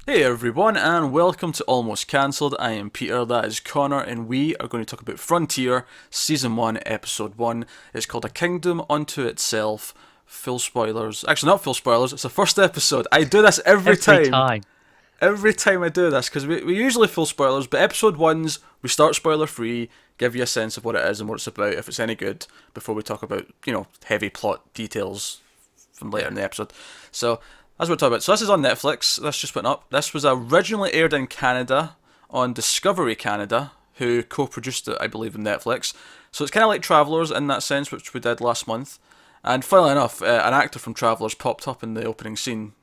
Hey everyone, and welcome to Almost Cancelled. I am Peter, that is Connor, and we are going to talk about Frontier, Season 1, Episode 1. It's called A Kingdom Unto Itself. Full spoilers. Actually, not full spoilers, it's the first episode. I do this every Every time. time. Every time I do this, because we usually full spoilers, but Episode 1s, we start spoiler free, give you a sense of what it is and what it's about, if it's any good, before we talk about, heavy plot details from later in the episode. So that's what we're talking about. So this is on Netflix. This just went up. This was originally aired in Canada on Discovery Canada, who co-produced it, I believe, in Netflix. So it's kind of like Travelers in that sense, which we did last month. And funnily enough, an actor from Travelers popped up in the opening scene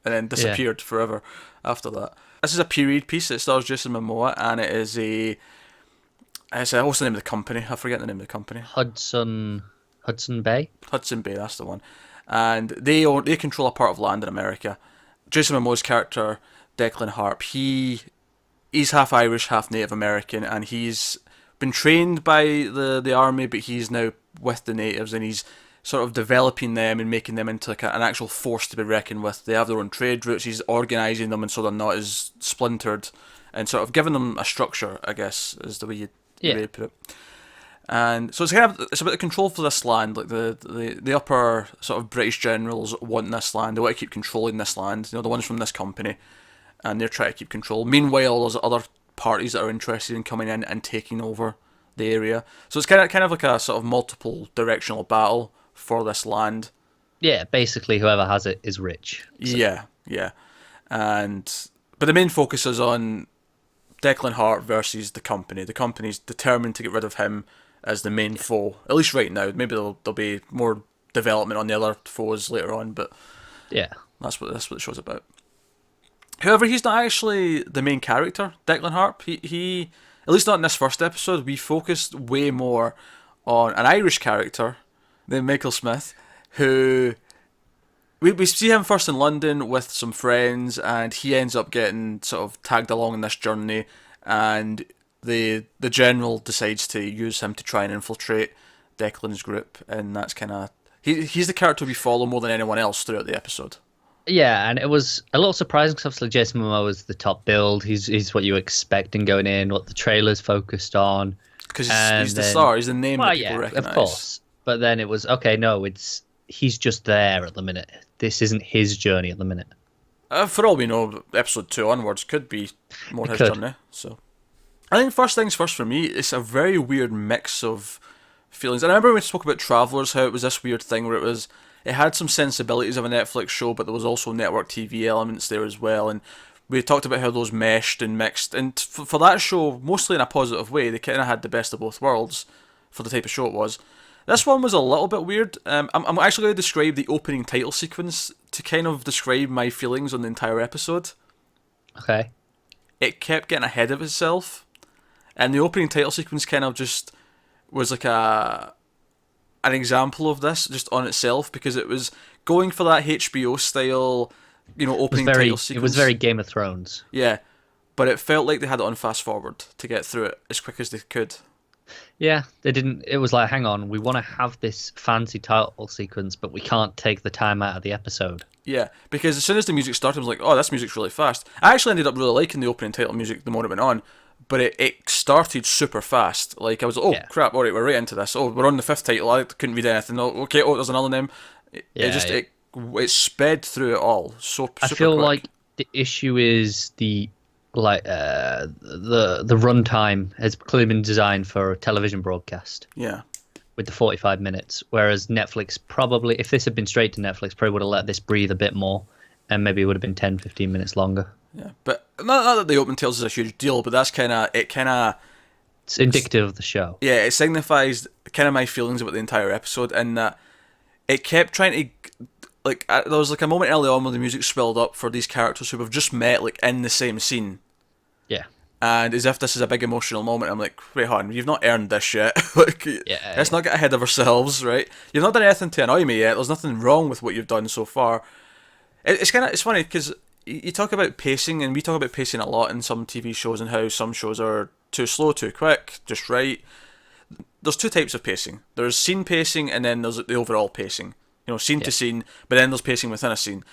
and then Yeah. disappeared forever after that. This is a period piece. It stars Jason Momoa, and it is a. What's the name of the company? I forget the name of the company. Hudson Bay. Hudson Bay, that's the one. And they control a part of land in America. Jason Momoa's character, Declan Harp, he's half Irish, half Native American, and he's been trained by the army, but he's now with the natives, and he's sort of developing them and making them into like an actual force to be reckoned with. They have their own trade routes. He's organising them, and so they're not as splintered, and sort of giving them a structure, I guess, is the way Yeah. you put it. And so it's about the control for this land. Like the upper sort of British generals want this land. They want to keep controlling this land. The ones from this company, and they're trying to keep control. Meanwhile, there's other parties that are interested in coming in and taking over the area. So it's kind of like a sort of multiple directional battle for this land. Yeah. Basically, whoever has it is rich. So, Yeah, yeah, and but the main focus is on Declan Hart versus the company. The company's determined to get rid of him as the main foe, at least right now. Maybe there'll be more development on the other foes later on, but yeah. that's what the show's about. However, he's not actually the main character, Declan Harp. He at least not in this first episode. We focused way more on an Irish character named Michael Smith, who we see him first in London with some friends, and he ends up getting sort of tagged along in this journey, and the general decides to use him to try and infiltrate Declan's group, and that's kind of he's the character we follow more than anyone else throughout the episode Yeah, and it was a little surprising because obviously Jason Momoa was the top build. He's what you expect in going in, what the trailer's focused on, because and he's the then star, he's the name well, that people yeah, recognize. of course. But then it was okay. No, he's just there at the minute. This isn't his journey at the minute. For all we know, episode 2 onwards could be more It his could. journey. So I think first things first for me, it's a very weird mix of feelings. And I remember when we spoke about Travelers, how it was this weird thing where it had some sensibilities of a Netflix show, but there was also network TV elements there as well. And we talked about how those meshed and mixed. And for that show, mostly in a positive way, they kind of had the best of both worlds for the type of show it was. This one was a little bit weird. I'm actually going to describe the opening title sequence to kind of describe my feelings on the entire episode. Okay. It kept getting ahead of itself, and the opening title sequence kind of just was like an example of this just on itself, because it was going for that HBO style, opening title sequence. It was very Game of Thrones. Yeah, but it felt like they had it on fast forward to get through it as quick as they could. Yeah, they didn't. It was like, hang on, we want to have this fancy title sequence, but we can't take the time out of the episode. Yeah, because as soon as the music started, I was like, oh, this music's really fast. I actually ended up really liking the opening title music the more it went on, but it started super fast. Like, I was like, oh, Yeah, crap, alright, we're right into this. Oh, we're on the fifth title, I couldn't read anything. Oh, okay, oh, there's another name. It yeah. just, it sped through it all so I super feel quick. like the issue is the runtime has clearly been designed for a television broadcast Yeah, with the 45 minutes, whereas Netflix probably, if this had been straight to Netflix, probably would have let this breathe a bit more, and maybe it would have been 10, 15 minutes longer. yeah. But not that the open titles is a huge deal, but that's kind of, It's indicative of the show. yeah, it signifies kind of my feelings about the entire episode, in that it kept trying to, like, there was like a moment early on where the music swelled up for these characters who have just met, like, in the same scene, Yeah, and as if this is a big emotional moment. I'm like, wait, hon, you've not earned this yet. Like, yeah, let's not get ahead of ourselves, right? You've not done anything to annoy me yet. There's nothing wrong with what you've done so far. It's funny because you talk about pacing, and we talk about pacing a lot in some TV shows, and how some shows are too slow, too quick, just right. There's two types of pacing. There's scene pacing, and then there's the overall pacing. Scene yeah. to scene, but then there's pacing within a scene.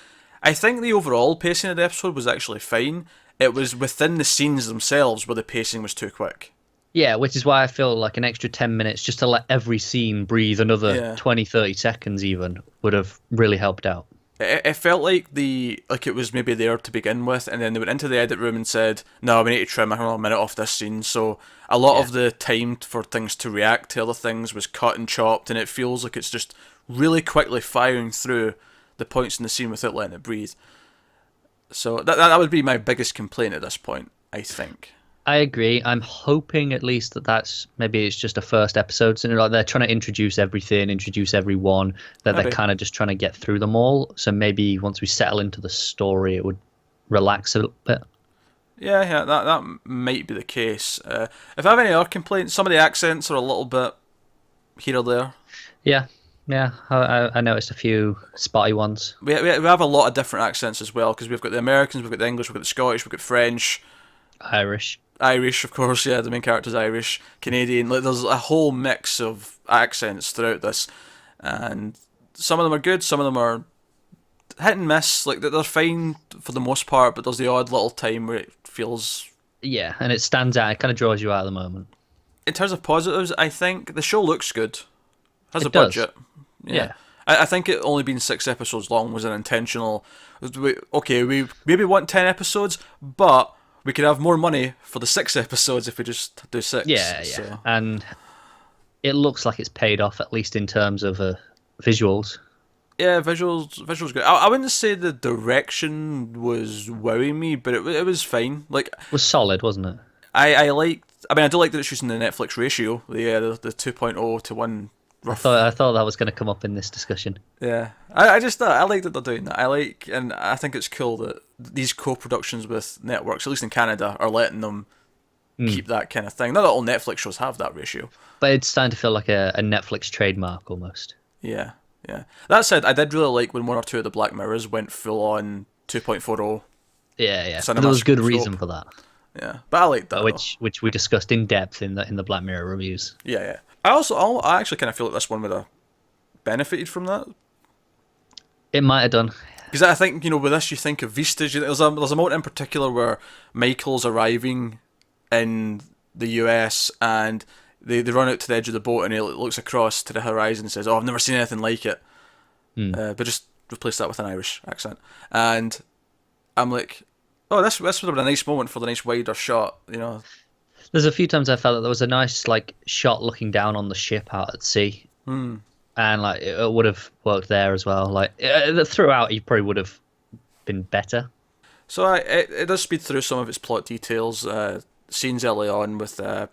I think the overall pacing of the episode was actually fine. It was within the scenes themselves where the pacing was too quick. Yeah, which is why I feel like an extra 10 minutes just to let every scene breathe another Yeah. 20, 30 seconds even would have really helped out. It felt like it was maybe there to begin with, and then they went into the edit room and said, "No, we need to trim a minute off this scene." So a lot of the time for things to react to other things was cut and chopped, and it feels like it's just really quickly firing through the points in the scene without letting it breathe. So that would be my biggest complaint at this point, I think. I agree. I'm hoping at least that's maybe it's just a first episode. So like they're trying to introduce everything, introduce everyone, that Maybe. they're kind of just trying to get through them all. So maybe once we settle into the story, it would relax a little bit. Yeah, that might be the case. If I have any other complaints, some of the accents are a little bit here or there. Yeah, yeah. I noticed a few spotty ones. We have a lot of different accents as well, because we've got the Americans, we've got the English, we've got the Scottish, we've got French, Irish, of course. Yeah, the main character's Irish, Canadian. Like, there's a whole mix of accents throughout this, and some of them are good, some of them are hit and miss. Like, they're fine for the most part, but there's the odd little time where it feels. Yeah, and it stands out. It kind of draws you out at the moment. In terms of positives, I think the show looks good. Has It a does. budget. Yeah. I think it only being 6 episodes long was an intentional. We maybe want 10 episodes, but we could have more money for the 6 episodes if we just do 6. Yeah. So. And it looks like it's paid off, at least in terms of visuals. Yeah, visuals good. I wouldn't say the direction was wowing me, but it was fine. Like, It was solid, wasn't it? I liked. I mean, I do like that it's using the Netflix ratio, the 2.0 to 1. I thought that was going to come up in this discussion. Yeah, I just I like that they're doing that. And I think it's cool that these co-productions with networks, at least in Canada, are letting them keep that kind of thing. Not that all Netflix shows have that ratio. But it's starting to feel like a Netflix trademark almost. Yeah. That said, I did really like when one or two of the Black Mirrors went full on 2.40. Yeah. Cinema There was good scope. reason for that, Yeah, but I like that. which we discussed in depth in the Black Mirror reviews. Yeah. I actually kind of feel like this one would have benefited from that. It might have done. Because I think, with this you think of Vistas. There's a moment in particular where Michael's arriving in the US and they run out to the edge of the boat and he looks across to the horizon and says, "Oh, I've never seen anything like it." But just replace that with an Irish accent. And I'm like, oh, this would have been a nice moment for the nice wider shot, There's a few times I felt that there was a nice shot looking down on the ship out at sea, and it would have worked there as well. Throughout, he probably would have been better. So it does speed through some of its plot details. Scenes early on with the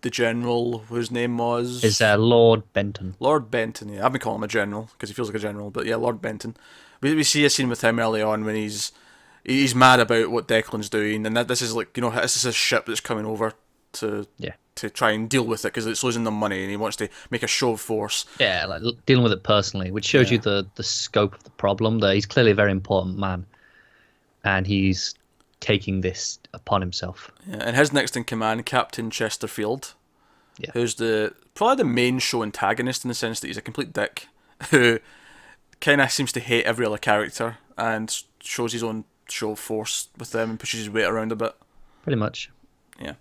general whose name was Is Lord Benton. Lord Benton. Yeah, I've been calling him a general because he feels like a general, but yeah, Lord Benton. We see a scene with him early on when he's mad about what Declan's doing, and this is this is a ship that's coming over to try and deal with it because it's losing them money, and he wants to make a show of force. Yeah, dealing with it personally, which shows you the scope of the problem. That he's clearly a very important man, and he's taking this upon himself. Yeah, and his next in command, Captain Chesterfield, who's probably the main show antagonist in the sense that he's a complete dick who kind of seems to hate every other character and shows his own show of force with them and pushes his weight around a bit. Pretty much. Yeah.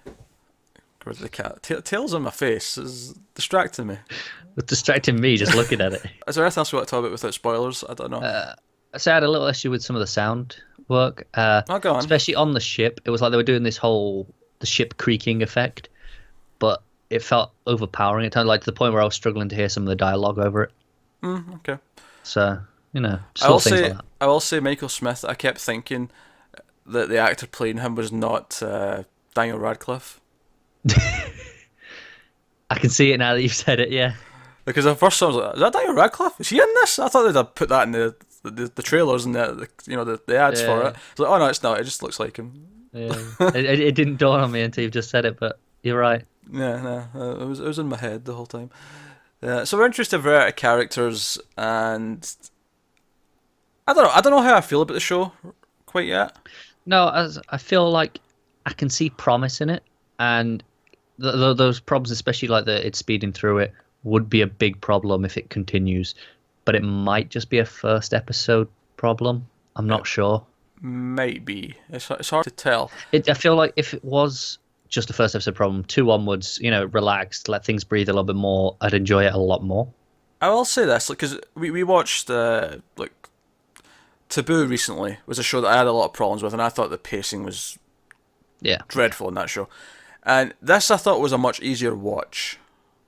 Get rid of the cat. Tails on my face is distracting me. It's distracting me just looking at it. Is there anything else we want to talk about without spoilers? I don't know. So I had a little issue with some of the sound work. Go on. Especially on the ship. It was like they were doing the ship creaking effect, but it felt overpowering. It turned like to the point where I was struggling to hear some of the dialogue over it. Okay. So, just little things like that. I will say Michael Smith, I kept thinking that the actor playing him was not Daniel Radcliffe. I can see it now that you've said it, yeah. Because at first I was like, is that Daniel Radcliffe? Is he in this? I thought they'd have put that in the trailers and the ads for it. It's like, oh no, it's not. It just looks like him. Yeah. it didn't dawn on me until you've just said it, but you're right. Yeah, no, it was in my head the whole time. So we're introduced to a variety of characters, and I don't know how I feel about the show quite yet. No, I feel like I can see promise in it, and those problems, especially like it's speeding through it, would be a big problem if it continues. but it might just be a first episode problem. I'm not sure. Might be. It's hard to tell. I feel like if it was just a first episode problem, 2 onwards, relaxed, let things breathe a little bit more, I'd enjoy it a lot more. I will say this, because we watched Taboo recently. Was a show that I had a lot of problems with, and I thought the pacing was dreadful in that show. And this I thought was a much easier watch.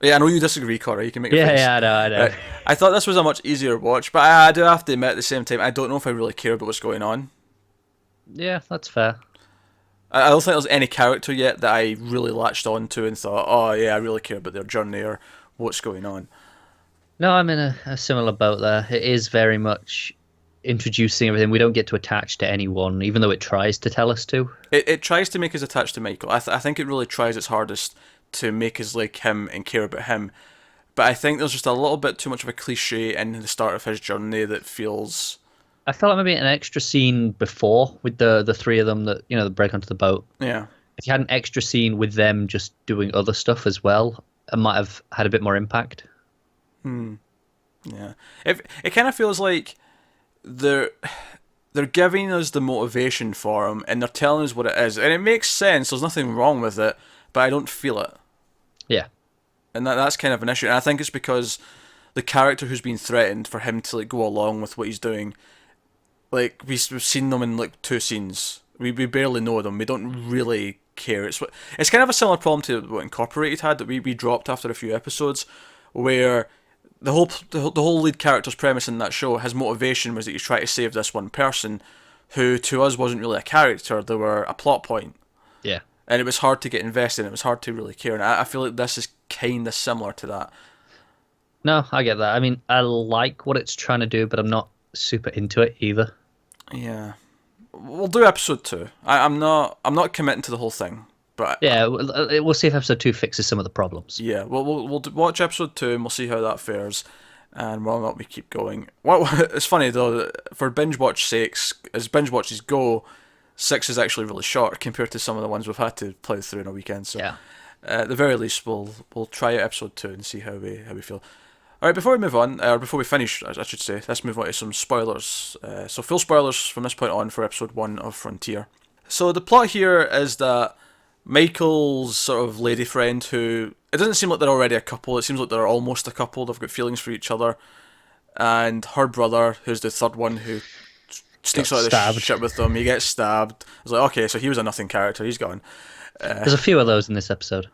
Yeah, I know you disagree, Corey. You can make your face. Yeah, I know. I thought this was a much easier watch, but I do have to admit at the same time, I don't know if I really care about what's going on. Yeah, that's fair. I don't think there's any character yet that I really latched on to and thought, oh yeah, I really care about their journey or what's going on. No, I'm in a similar boat there. It is very much introducing everything. We don't get to attach to anyone, even though it tries to tell us to. It tries to make us attached to Michael. I think it really tries its hardest to make us like him and care about him. But I think there's just a little bit too much of a cliche in the start of his journey that feels... I felt like maybe an extra scene before with the 3 of them that break onto the boat. Yeah. If you had an extra scene with them just doing other stuff as well, it might have had a bit more impact. Yeah. It kind of feels like they're giving us the motivation for him and they're telling us what it is. And it makes sense, there's nothing wrong with it, but I don't feel it. Yeah. And that's kind of an issue. And I think it's because the character who's been threatened, for him to go along with what he's doing, we've seen them in 2 scenes. We barely know them. We don't really care. It's kind of a similar problem to what Incorporated had, that we dropped after a few episodes, where the whole lead character's premise in that show, his motivation was that he's trying to save this one person, who to us wasn't really a character. They were a plot point. Yeah. And it was hard to get invested in. It was hard to really care. And I feel like this is kind of similar to that. No, I get that. I mean, I like what it's trying to do, but I'm not super into it either. Yeah, we'll do episode 2. I'm not committing to the whole thing, but yeah, we'll see if episode 2 fixes some of the problems. Yeah, we'll watch episode 2 and we'll see how that fares, and whether or not we keep going. It's funny though, for binge watch sakes, as binge watches go, 6 is actually really short compared to some of the ones we've had to play through in a weekend. So yeah. At the very least, we'll try out episode 2 and see how we feel. Alright, before we move on, or before we finish, I should say, let's move on to some spoilers. So full spoilers from this point on for episode 1 of Frontier. So the plot here is that Michael's sort of lady friend, who, it doesn't seem like they're already a couple, it seems like they're almost a couple, they've got feelings for each other, and her brother, who's the third one, who sneaks out of the ship with them, he gets stabbed. I was like, okay, so he was a nothing character, he's gone. There's a few of those in this episode.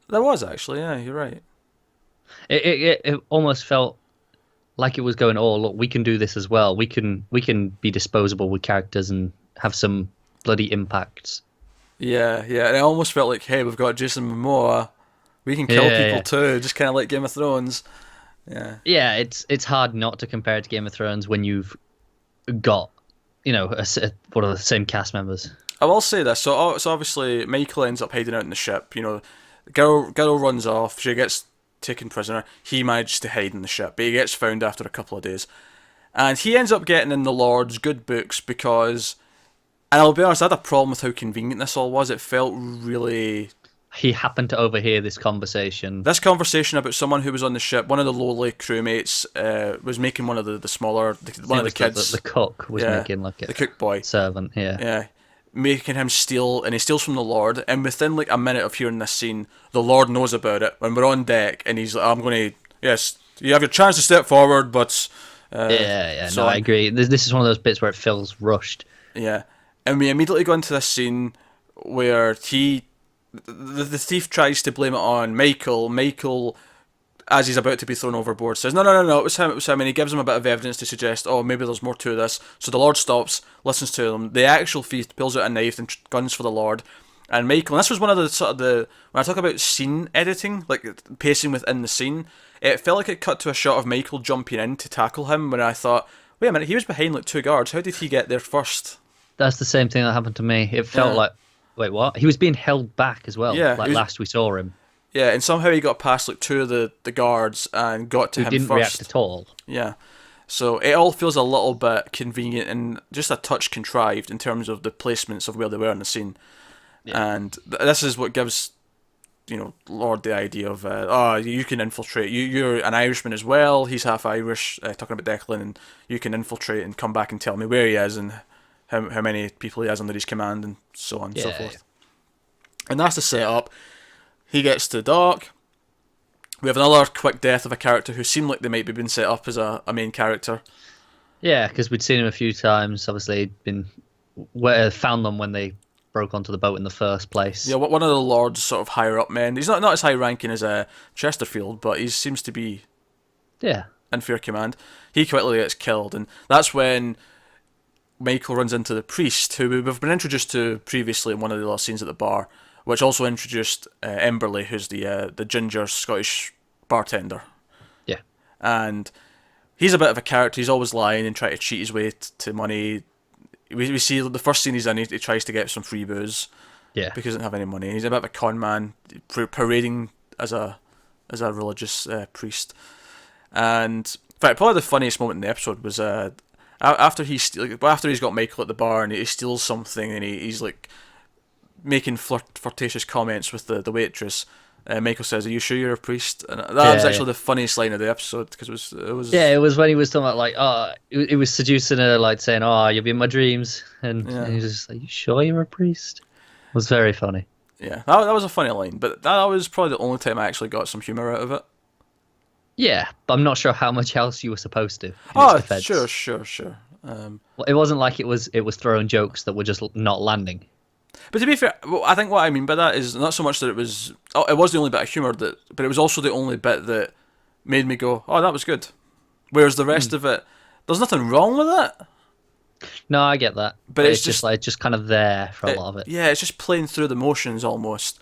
There was actually, yeah, you're right. It almost felt like it was going, oh look, we can do this as well. We can be disposable with characters and have some bloody impacts. Yeah, and it almost felt like, hey, we've got Jason Momoa, we can kill people too, just kind of like Game of Thrones. Yeah, it's hard not to compare it to Game of Thrones when you've got, one of the same cast members. I will say this, so obviously Michael ends up hiding out in the ship, girl runs off, she gets taken prisoner, he manages to hide in the ship, but he gets found after a couple of days. And he ends up getting in the Lord's good books because, and I'll be honest, I had a problem with how convenient this all was. It felt really... He happened to overhear this conversation. This conversation about someone who was on the ship, one of the lowly crewmates, was making one of the smaller, one of the kids... The cook was making like a... The cook boy. Servant, yeah. Yeah. Making him steal, and he steals from the Lord, and within like a minute of hearing this scene, the Lord knows about it when we're on deck, and he's like, yes, you have your chance to step forward, but... So no, I agree. This is one of those bits where it feels rushed. Yeah. And we immediately go into this scene where the thief tries to blame it on Michael. Michael, as he's about to be thrown overboard, says, no, it was him, and he gives him a bit of evidence to suggest, oh, maybe there's more to this. So the Lord stops, listens to them. The actual thief pulls out a knife and guns for the Lord. And Michael, and this was one of the when I talk about scene editing, like pacing within the scene, it felt like it cut to a shot of Michael jumping in to tackle him, when I thought, wait a minute, he was behind like 2 guards, how did he get there first? That's the same thing that happened to me. It felt like, wait, what? He was being held back as well, last we saw him. Yeah, and somehow he got past like 2 of the guards and got to him first. He didn't react at all. Yeah. So it all feels a little bit convenient and just a touch contrived in terms of the placements of where they were in the scene. Yeah. And this is what gives Lord the idea of, you can infiltrate. You're an Irishman as well. He's half Irish. Talking about Declan, and you can infiltrate and come back and tell me where he is and how many people he has under his command and so on and so forth. And that's the setup. He gets to dock. We have another quick death of a character who seemed like they might be being set up as a main character. Yeah, because we'd seen him a few times. Obviously, he'd been found them when they broke onto the boat in the first place. Yeah, one of the Lord's sort of higher up men. He's not as high ranking as Chesterfield, but he seems to be in fair command. He quickly gets killed, and that's when Michael runs into the priest, who we've been introduced to previously in one of the last scenes at the bar, which also introduced Emberley, who's the ginger Scottish bartender. Yeah. And he's a bit of a character. He's always lying and trying to cheat his way to money. We see the first scene he's in, he tries to get some free booze. Yeah. Because he doesn't have any money. He's a bit of a con man, parading as a religious priest. And in fact, probably the funniest moment in the episode was after he's got Michael at the bar and he steals something and he's like making flirtatious comments with the waitress. Michael says, "Are you sure you're a priest?" And that was actually the funniest line of the episode, because it was. Yeah, it was when he was talking about like, it was seducing her, like saying, "You'll be in my dreams," and he was just like, "You sure you're a priest?" It was very funny. Yeah, that was a funny line, but that was probably the only time I actually got some humour out of it. Yeah, but I'm not sure how much else you were supposed to. Sure. Well, it wasn't like it was throwing jokes that were just not landing. But to be fair, I think what I mean by that is not so much that it was the only bit of humour, but it was also the only bit that made me go, "Oh, that was good." Whereas the rest of it, there's nothing wrong with it. No, I get that, but it's just kind of there for a lot of it. Yeah, it's just playing through the motions almost.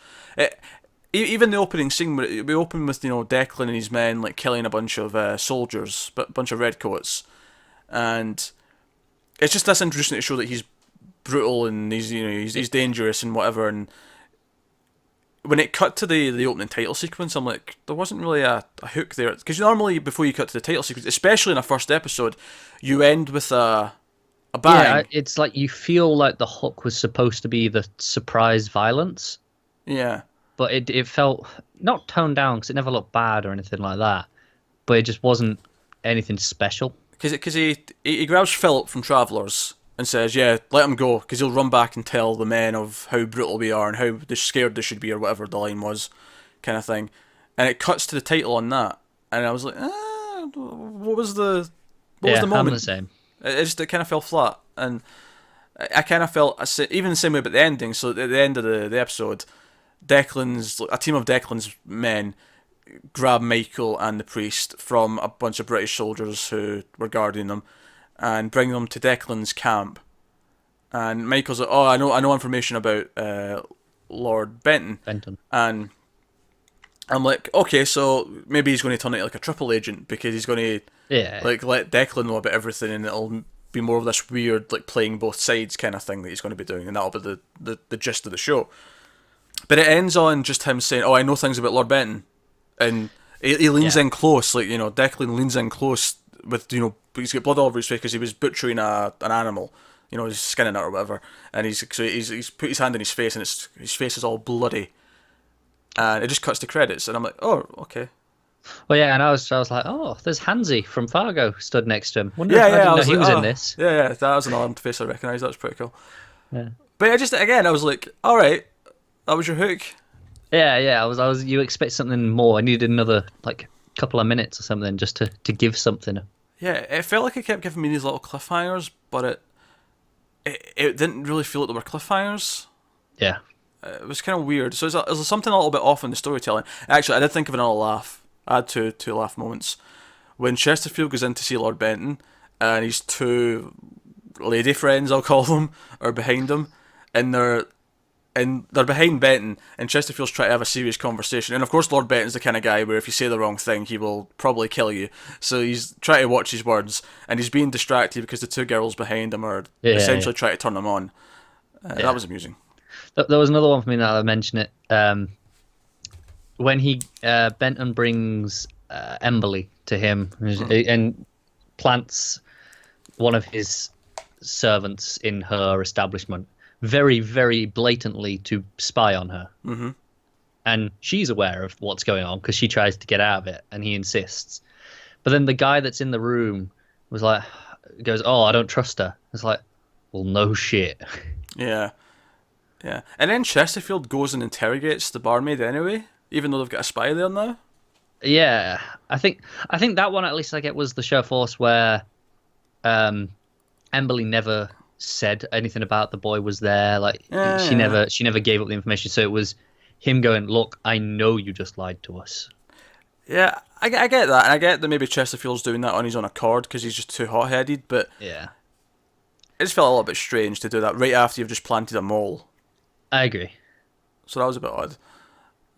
Even the opening scene, where we open with Declan and his men like killing a bunch of soldiers, but a bunch of redcoats, and it's just this introducing to show that he's brutal and he's dangerous and whatever. And when it cut to the opening title sequence, I'm like, there wasn't really a hook there, because normally before you cut to the title sequence, especially in a first episode, you end with a bang. Yeah, it's like you feel like the hook was supposed to be the surprise violence. Yeah, but it felt not toned down, because it never looked bad or anything like that, but it just wasn't anything special. Because he grabs Philip from Travellers and says, "Yeah, let him go, because he'll run back and tell the men of how brutal we are and how scared they should be," or whatever the line was, kind of thing. And it cuts to the title on that, and I was like, what was the moment? I'm the same. It kind of fell flat, and I kind of felt even the same way about the ending. So at the end of the episode, a team of Declan's men grab Michael and the priest from a bunch of British soldiers who were guarding them, and bring them to Declan's camp. And Michael's like, "Oh, I know information about Lord Benton." And I'm like, okay, so maybe he's going to turn into like a triple agent, because he's going to like let Declan know about everything, and it'll be more of this weird like playing both sides kind of thing that he's going to be doing, and that'll be the gist of the show. But it ends on just him saying, "Oh, I know things about Lord Benton," and he leans in close, like Declan leans in close with he's got blood all over his face because he was butchering an animal, he's skinning it or whatever, and he's put his hand in his face, and his face is all bloody, and it just cuts to credits, and I'm like, oh, okay. Well, yeah, and I was like, oh, there's Hansi from Fargo stood next to him. I didn't know he was in this. Yeah, that was an alarmed face I recognised. That was pretty cool. Yeah. But I was like, all right, that was your hook. Yeah. I was. You expect something more. I needed another like couple of minutes or something just to give something. Yeah, it felt like it kept giving me these little cliffhangers, but it didn't really feel like they were cliffhangers. Yeah. It was kind of weird. So there's something a little bit off in the storytelling. Actually, I did think of another laugh. I had two laugh moments. When Chesterfield goes in to see Lord Benton, and his two lady friends, I'll call them, are behind him, and they're behind Benton, and Chesterfield's trying to have a serious conversation. And of course, Lord Benton's the kind of guy where if you say the wrong thing, he will probably kill you. So he's trying to watch his words, and he's being distracted because the two girls behind him are essentially trying to turn him on. That was amusing. There was another one for me now that I mentioned it. When Benton brings Emberley to him and plants one of his servants in her establishment, very, very blatantly to spy on her. Mm-hmm. and she's aware of what's going on because she tries to get out of it, and he insists. But then the guy that's in the room goes, "Oh, I don't trust her." It's like, well, no shit. Yeah. Yeah. And then Chesterfield goes and interrogates the barmaid anyway, even though they've got a spy there now. Yeah, I think that one at least I get was the show force where Emberly never said anything about the boy was there. Like she never gave up the information. So it was him going, "Look, I know you just lied to us." Yeah, I get that, and I get that maybe Chesterfield's doing that on his own accord because he's just too hot-headed, but Yeah, it just felt a little bit strange to do that right after you've just planted a mole. I agree. So that was a bit odd.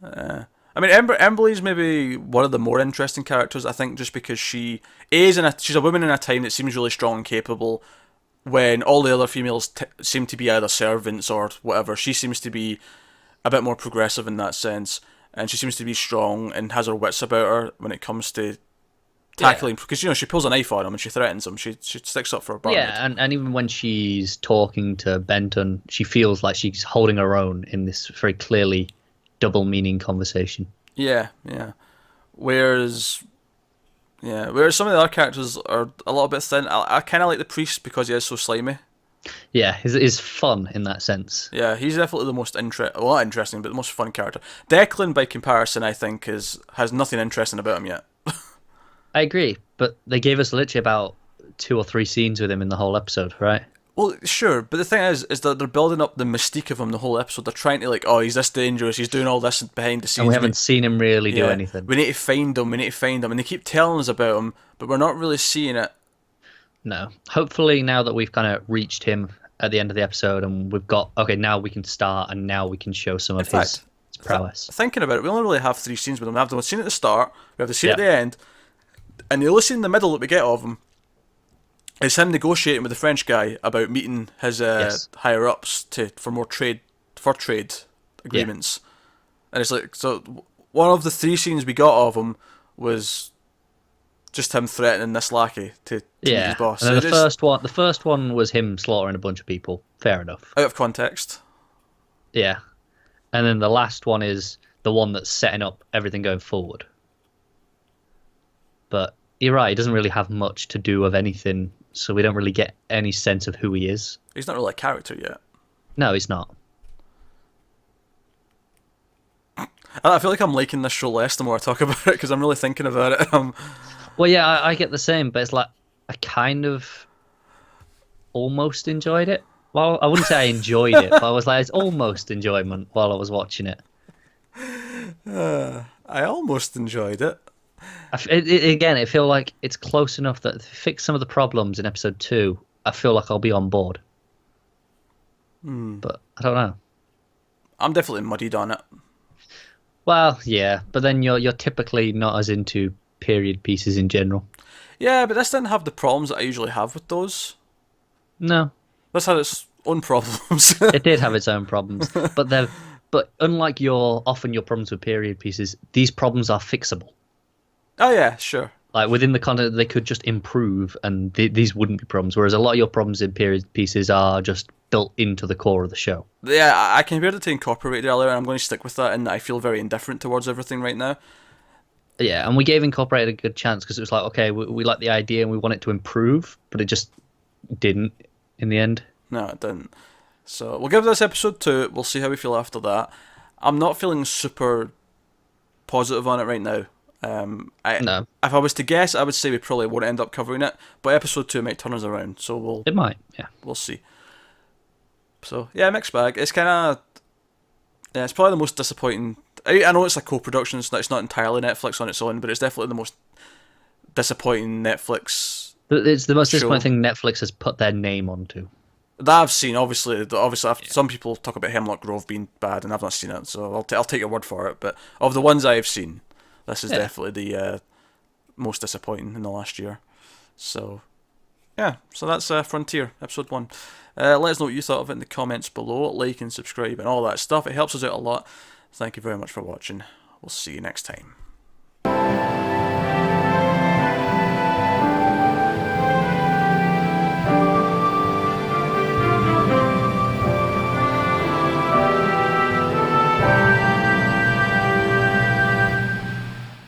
I mean, Emberly's maybe one of the more interesting characters, I think, just because she's a woman in a time that seems really strong and capable, when all the other females seem to be either servants or whatever. She seems to be a bit more progressive in that sense, and she seems to be strong and has her wits about her when it comes to tackling, because she pulls a knife on him and she threatens him. She sticks up for her barmaid. Yeah, and even when she's talking to Benton, she feels like she's holding her own in this very clearly double meaning conversation. Yeah. Whereas some of the other characters are a little bit thin. I kind of like the priest because he is so slimy. Yeah, he's fun in that sense. Yeah, he's definitely the most not interesting, but the most fun character. Declan, by comparison, I think has nothing interesting about him yet. I agree, but they gave us literally about 2 or 3 scenes with him in the whole episode, right? Well, sure, but the thing is that they're building up the mystique of him the whole episode. They're trying to oh, he's this dangerous, he's doing all this behind the scenes. And we haven't seen him really do anything. We need to find him, and they keep telling us about him, but we're not really seeing it. No. Hopefully now that we've kind of reached him at the end of the episode and we've got, okay, now we can start and now we can show some of his prowess. Thinking about it, we only really have 3 scenes with him. We have the scene at the start, we have the scene at the end, and the only scene in the middle that we get of him is him negotiating with the French guy about meeting his higher ups for trade agreements. And it's like, so one of the 3 scenes we got of him was just him threatening this lackey to meet his boss. And then the first one was him slaughtering a bunch of people. Fair enough. Out of context. Yeah. And then the last one is the one that's setting up everything going forward. But you're right, he doesn't really have much to do of anything, so we don't really get any sense of who he is. He's not really a character yet. No, he's not. I feel like I'm liking this show less the more I talk about it, because I'm really thinking about it. Well, yeah, I get the same, but it's like I kind of almost enjoyed it. Well, I wouldn't say I enjoyed it, but I was like, it's almost enjoyment while I was watching it. I almost enjoyed it. Again, it feels like it's close enough that to fix some of the problems in episode 2, I feel like I'll be on board. But I don't know. I'm definitely muddied on it. Well, yeah, but then you're typically not as into period pieces in general. Yeah, but this didn't have the problems that I usually have with those. No. This had its own problems. It did have its own problems, but unlike often your problems with period pieces, these problems are fixable. Oh yeah, sure. Like within the content, they could just improve, and these wouldn't be problems. Whereas a lot of your problems in period pieces are just built into the core of the show. Yeah, I compared it to Incorporated earlier, and I'm going to stick with that. And I feel very indifferent towards everything right now. Yeah, and we gave Incorporated a good chance because it was like, okay, we like the idea and we want it to improve, but it just didn't in the end. No, it didn't. So we'll give this episode 2. We'll see how we feel after that. I'm not feeling super positive on it right now. No. If I was to guess, I would say we probably won't end up covering it, but episode 2 might turn us around, so It might, yeah. We'll see. So, yeah, mixed bag. It's kind of... Yeah, it's probably the most disappointing... I know it's a co-production, it's not entirely Netflix on its own, but it's definitely the most disappointing Netflix It's the most show. disappointing thing Netflix has put their name onto. That I've seen, obviously some people talk about Hemlock Grove being bad, and I've not seen it, so I'll take your word for it, but of the ones I've seen, this is definitely the most disappointing in the last year. So, yeah, so that's Frontier, episode 1. Let us know what you thought of it in the comments below, like and subscribe and all that stuff. It helps us out a lot. Thank you very much for watching. We'll see you next time.